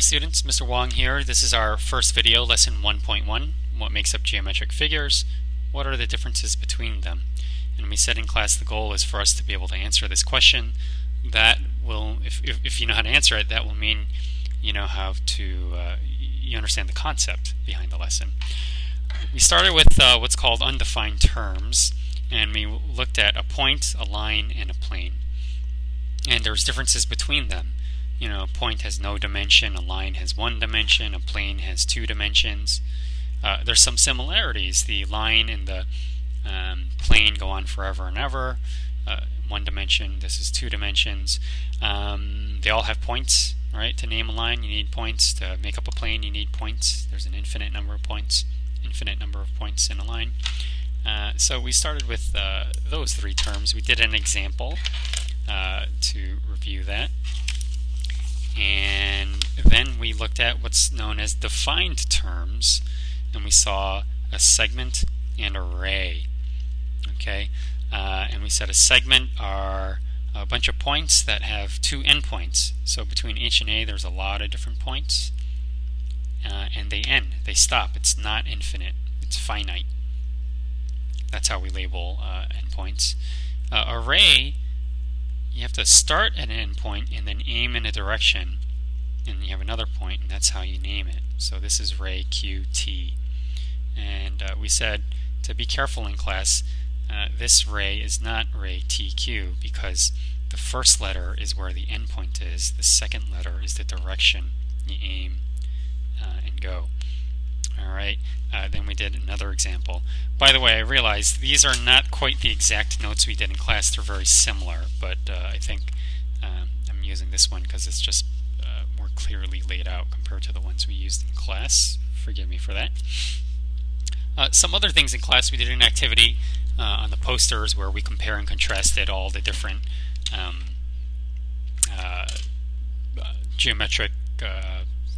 students, Mr. Wong here. This is our first video, lesson 1.1, what makes up geometric figures, what are the differences between them. And we said in class the goal is for us to be able to answer this question. That will, if you know how to answer it, that will mean you know how to, you understand the concept behind the lesson. We started with what's called undefined terms, and we looked at a point, a line, and a plane. And there's differences between them. You know, a point has no dimension, a line has one dimension, a plane has two dimensions. There's some similarities. The line and the plane go on forever and ever. One dimension, this is two dimensions. They all have points, right? To name a line, you need points. To make up a plane, you need points. There's an infinite number of points in a line. So we started with those three terms. We did an example to review that. And then we looked at what's known as defined terms, and we saw a segment and a ray. Okay, and we said a segment are a bunch of points that have two endpoints. So between H and A, there's a lot of different points, and they end, they stop. It's not infinite; it's finite. That's how we label endpoints. A ray, you have to start at an endpoint and then aim in a direction, and you have another point, and that's how you name it. So this is ray QT. And we said to be careful in class, this ray is not ray TQ because the first letter is where the endpoint is, the second letter is the direction you aim and go. Alright, then we did another example. By the way, I realized these are not quite the exact notes we did in class. They're very similar, but I think I'm using this one because it's just more clearly laid out compared to the ones we used in class. Forgive me for that. Some other things in class, we did an activity on the posters where we compare and contrasted all the different geometric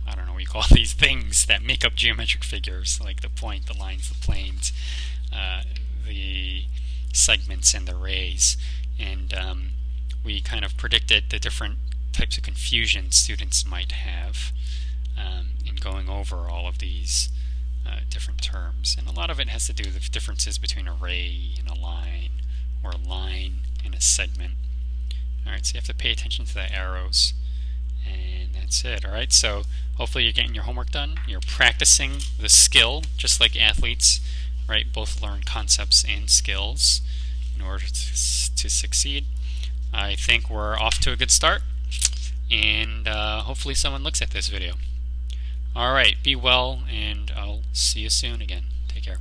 I don't know what you call these things that make up geometric figures, like the point, the lines, the planes, the segments, and the rays. And we kind of predicted the different types of confusion students might have in going over all of these different terms. And a lot of it has to do with differences between a ray and a line, or a line and a segment. Alright, so you have to pay attention to the arrows. And that's it. Alright, so hopefully you're getting your homework done. You're practicing the skill, just like athletes, right? Both learn concepts and skills in order to succeed. I think we're off to a good start, and hopefully someone looks at this video. Alright, be well, and I'll see you soon again. Take care.